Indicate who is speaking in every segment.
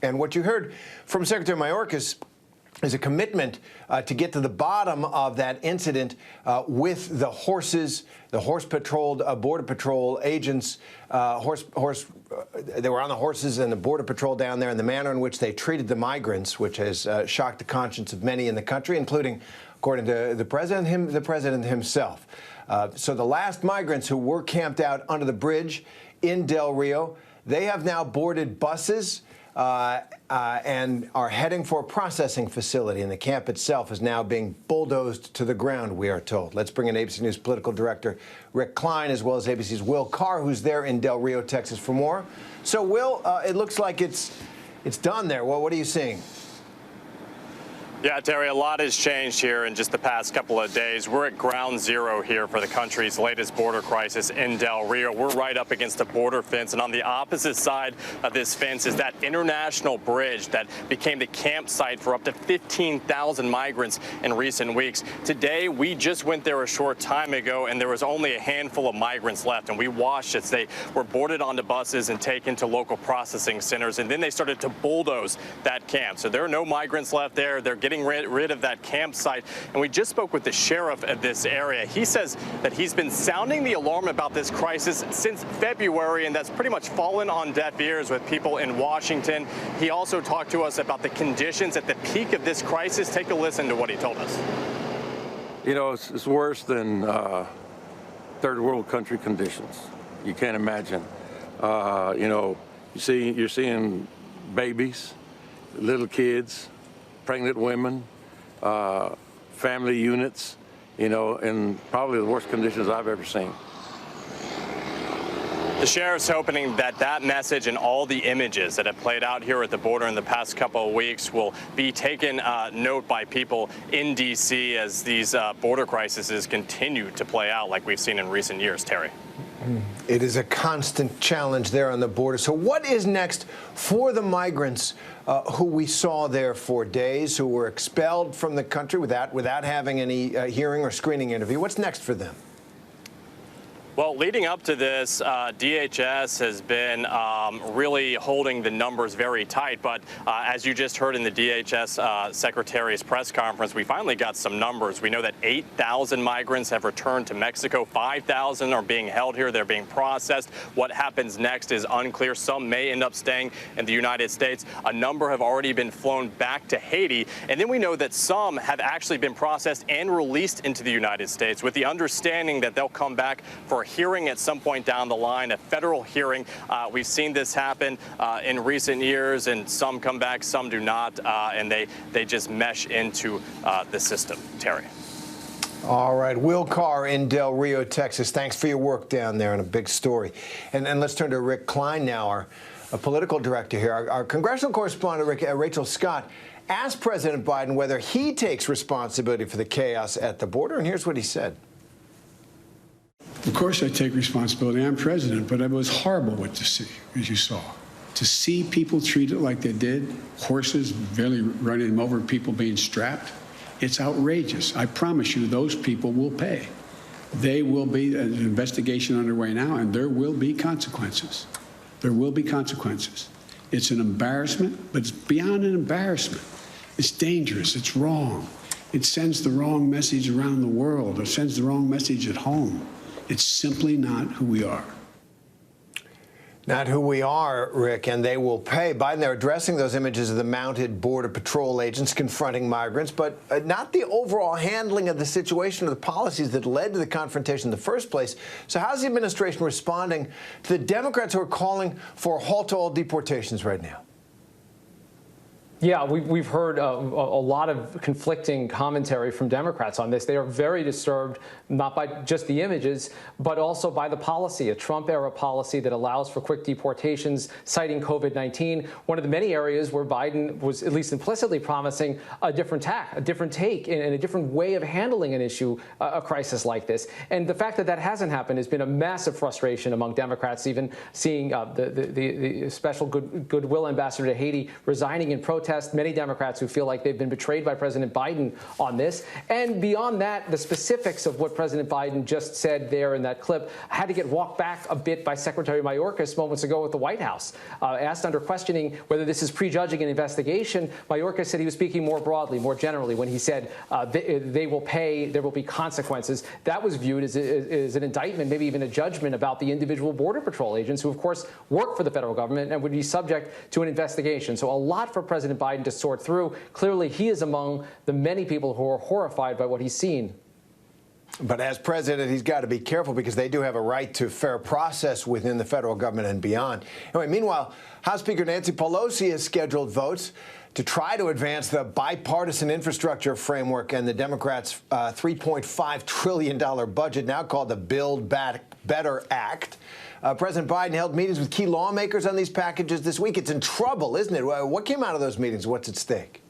Speaker 1: And what you heard from Secretary Mayorkas is a commitment to get to the bottom of that incident with the horses, the horse-patrolled Border Patrol agents, they were on the horses and the Border Patrol down there, and the manner in which they treated the migrants, which has shocked the conscience of many in the country, including, according to the president himself. So the last migrants who were camped out under the bridge in Del Rio, they have now boarded buses and are heading for a processing facility, and the camp itself is now being bulldozed to the ground, we are told. Let's bring in ABC News political director Rick Klein, as well as ABC's Will Carr, who's there in Del Rio, Texas, for more. So, Will, it looks like it's done there. Well, what are you seeing?
Speaker 2: Yeah, Terry, a lot has changed here in just the past couple of days. We're at ground zero here for the country's latest border crisis in Del Rio. We're right up against a border fence, and on the opposite side of this fence is that international bridge that became the campsite for up to 15,000 migrants in recent weeks. Today, we just went there a short time ago, and there was only a handful of migrants left, and we watched as they were boarded onto buses and taken to local processing centers, and then they started to bulldoze that camp. So there are no migrants left there. They're getting rid of that campsite. And we just spoke with the sheriff of this area. He says that he's been sounding the alarm about this crisis since February, and that's pretty much fallen on deaf ears with people in Washington. He also talked to us about the conditions at the peak of this crisis. Take a listen to what he told us.
Speaker 3: You know, it's worse than third world country conditions. You can't imagine. You know, you're seeing babies, little kids, pregnant women, family units, you know, in probably the worst conditions I've ever seen.
Speaker 2: The sheriff's hoping that that message and all the images that have played out here at the border in the past couple of weeks will be taken note by people in D.C. as these border crises continue to play out like we've seen in recent years, Terry.
Speaker 1: It is a constant challenge there on the border. So what is next for the migrants who we saw there for days, who were expelled from the country without having any hearing or screening interview? What's next for them?
Speaker 2: Well, leading up to this, DHS has been really holding the numbers very tight. But as you just heard in the DHS Secretary's press conference, we finally got some numbers. We know that 8,000 migrants have returned to Mexico. 5,000 are being held here. They're being processed. What happens next is unclear. Some may end up staying in the United States. A number have already been flown back to Haiti. And then we know that some have actually been processed and released into the United States with the understanding that they'll come back for a hearing at some point down the line, a federal hearing. We've seen this happen in recent years, and some come back, some do not, and they just mesh into the system. Terry.
Speaker 1: All right, Will Carr in Del Rio, Texas. Thanks for your work down there on a big story. And let's turn to Rick Klein now, our political director here. Our congressional correspondent, Rachel Scott, asked President Biden whether he takes responsibility for the chaos at the border, and here's what he said.
Speaker 4: Of course I take responsibility. I'm president, but it was horrible to see, as you saw. To see people treated like they did, horses barely running them over, people being strapped, it's outrageous. I promise you those people will pay. They will be, an investigation underway now, and there will be consequences. There will be consequences. It's an embarrassment, but it's beyond an embarrassment. It's dangerous. It's wrong. It sends the wrong message around the world. It sends the wrong message at home. It's simply not who we are.
Speaker 1: Not who we are, Rick, and they will pay. Biden, they're addressing those images of the mounted Border Patrol agents confronting migrants, but not the overall handling of the situation or the policies that led to the confrontation in the first place. So how's the administration responding to the Democrats who are calling for a halt to all deportations right now?
Speaker 5: Yeah, we've heard a lot of conflicting commentary from Democrats on this. They are very disturbed, not by just the images, but also by the policy, a Trump-era policy that allows for quick deportations, citing COVID-19, one of the many areas where Biden was at least implicitly promising a different tack, a different take, and a different way of handling an issue, a crisis like this. And the fact that that hasn't happened has been a massive frustration among Democrats, even seeing the special goodwill ambassador to Haiti resigning in protest protest, many Democrats who feel like they've been betrayed by President Biden on this. And beyond that, the specifics of what President Biden just said there in that clip had to get walked back a bit by Secretary Mayorkas moments ago at the White House. Asked under questioning whether this is prejudging an investigation, Mayorkas said he was speaking more broadly, more generally, when he said they will pay, there will be consequences. That was viewed as an indictment, maybe even a judgment about the individual Border Patrol agents who, of course, work for the federal government and would be subject to an investigation. So a lot for President Biden to sort through. Clearly, he is among the many people who are horrified by what he's seen.
Speaker 1: But as president, he's got to be careful because they do have a right to fair process within the federal government and beyond. Anyway, meanwhile, House Speaker Nancy Pelosi has scheduled votes to try to advance the bipartisan infrastructure framework and the Democrats' $3.5 trillion budget, now called the Build Back Better Act. President Biden held meetings with key lawmakers on these packages this week. It's in trouble, isn't it? What came out of those meetings? What's at stake?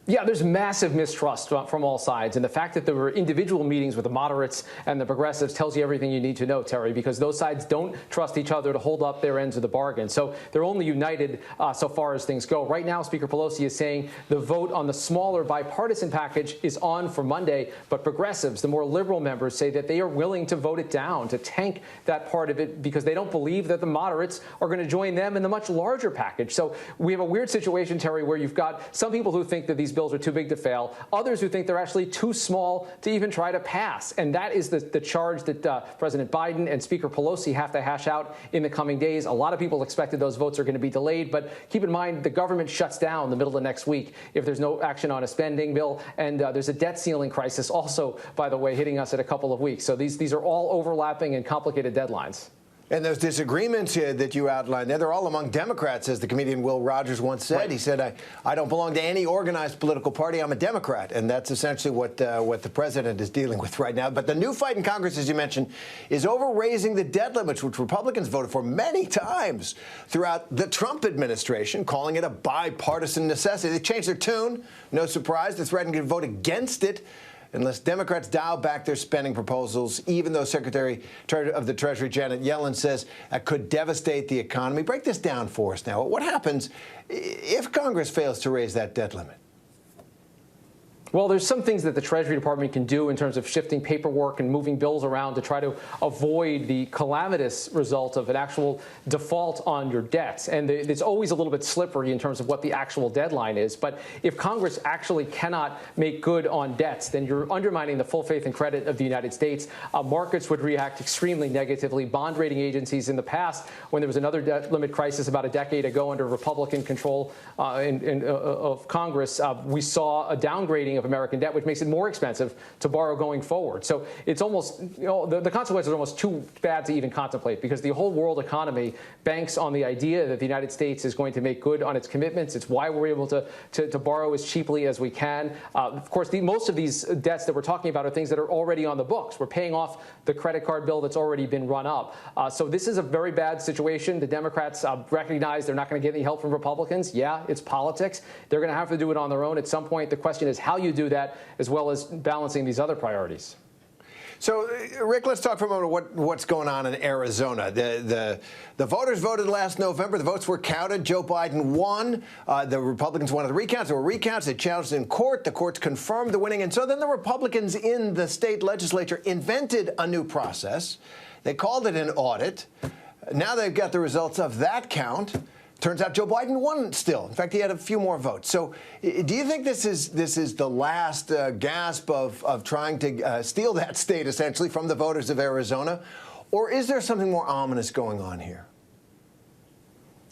Speaker 5: Yeah, there's massive mistrust from all sides. And the fact that there were individual meetings with the moderates and the progressives tells you everything you need to know, Terry, because those sides don't trust each other to hold up their ends of the bargain. So they're only united so far as things go. Right now, Speaker Pelosi is saying the vote on the smaller bipartisan package is on for Monday. But progressives, the more liberal members, say that they are willing to vote it down, to tank that part of it, because they don't believe that the moderates are going to join them in the much larger package. So we have a weird situation, Terry, where you've got some people who think that these bills are too big to fail, others who think they're actually too small to even try to pass. And that is the charge that President Biden and Speaker Pelosi have to hash out in the coming days. A lot of people expected those votes are going to be delayed, but keep in mind the government shuts down the middle of next week if there's no action on a spending bill. And there's a debt ceiling crisis also, by the way, hitting us in a couple of weeks. So these are all overlapping and complicated deadlines.
Speaker 1: And those disagreements that you outlined there, they're all among Democrats, as the comedian Will Rogers once said. Right. He said, I don't belong to any organized political party. I'm a Democrat. And that's essentially what the president is dealing with right now. But the new fight in Congress, as you mentioned, is over raising the debt limits, which Republicans voted for many times throughout the Trump administration, calling it a bipartisan necessity. They changed their tune. No surprise. They're threatening to vote against it unless Democrats dial back their spending proposals, even though Secretary of the Treasury Janet Yellen says that could devastate the economy. Break this down for us now. What happens if Congress fails to raise that debt limit?
Speaker 5: Well, there's some things that the Treasury Department can do in terms of shifting paperwork and moving bills around to try to avoid the calamitous result of an actual default on your debts. And it's always a little bit slippery in terms of what the actual deadline is. But if Congress actually cannot make good on debts, then you're undermining the full faith and credit of the United States. Markets would react extremely negatively. Bond rating agencies in the past, when there was another debt limit crisis about a decade ago under Republican control of Congress, we saw a downgrading of American debt, which makes it more expensive to borrow going forward. So it's almost, the consequences are almost too bad to even contemplate, because the whole world economy banks on the idea that the United States is going to make good on its commitments. It's why we're able to borrow as cheaply as we can. Of course, most of these debts that we're talking about are things that are already on the books. We're paying off the credit card bill that's already been run up. So this is a very bad situation. The Democrats recognize they're not going to get any help from Republicans. Yeah, it's politics. They're going to have to do it on their own at some point. The question is how you do that, as well as balancing these other priorities.
Speaker 1: So, Rick, let's talk for a moment what's going on in Arizona. The voters voted last November. The votes were counted. Joe Biden won. The Republicans wanted the recounts. There were recounts. They challenged in court. The courts confirmed the winning. And so then the Republicans in the state legislature invented a new process. They called it an audit. Now they've got the results of that count. Turns out Joe Biden won still. In fact, he had a few more votes. So do you think this is the last gasp of trying to steal that state, essentially, from the voters of Arizona? Or is there something more ominous going on here?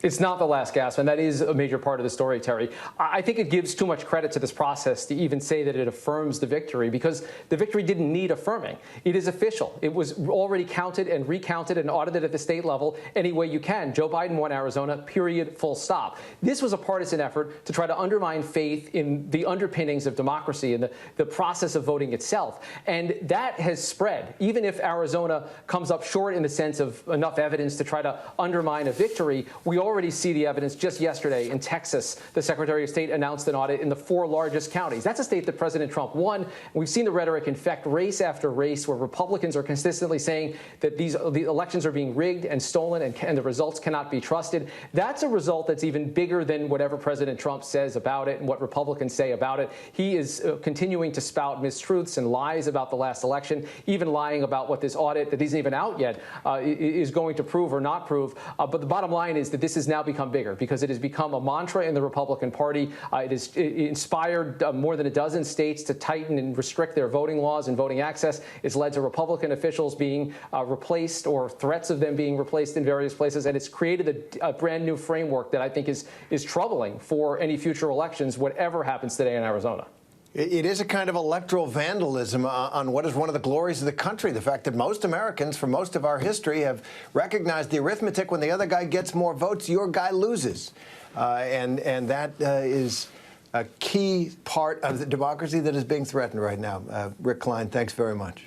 Speaker 5: It's not the last gasp, and that is a major part of the story, Terry. I think it gives too much credit to this process to even say that it affirms the victory, because the victory didn't need affirming. It is official. It was already counted and recounted and audited at the state level any way you can. Joe Biden won Arizona, period, full stop. This was a partisan effort to try to undermine faith in the underpinnings of democracy and the process of voting itself. And that has spread. Even if Arizona comes up short in the sense of enough evidence to try to undermine a victory, we already already see the evidence. Just yesterday in Texas, the Secretary of State announced an audit in the 4 largest counties. That's a state that President Trump won. And we've seen the rhetoric infect race after race, where Republicans are consistently saying that the elections are being rigged and stolen, and the results cannot be trusted. That's a result that's even bigger than whatever President Trump says about it and what Republicans say about it. He is continuing to spout mistruths and lies about the last election, even lying about what this audit that isn't even out yet is going to prove or not prove. But the bottom line is that this has now become bigger because it has become a mantra in the Republican Party. It has inspired more than a dozen states to tighten and restrict their voting laws and voting access. It's led to Republican officials being replaced or threats of them being replaced in various places. And it's created a brand new framework that I think is troubling for any future elections, whatever happens today in Arizona.
Speaker 1: It is a kind of electoral vandalism on what is one of the glories of the country. The fact that most Americans, for most of our history, have recognized the arithmetic: when the other guy gets more votes, your guy loses. And that is a key part of the democracy that is being threatened right now. Rick Klein, thanks very much.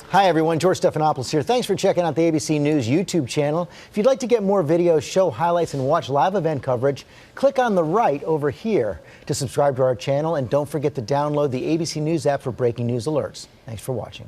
Speaker 6: Hi, everyone. George Stephanopoulos here. Thanks for checking out the ABC News YouTube channel. If you'd like to get more videos, show highlights, and watch live event coverage, click on the right over here to subscribe to our channel. And don't forget to download the ABC News app for breaking news alerts. Thanks for watching.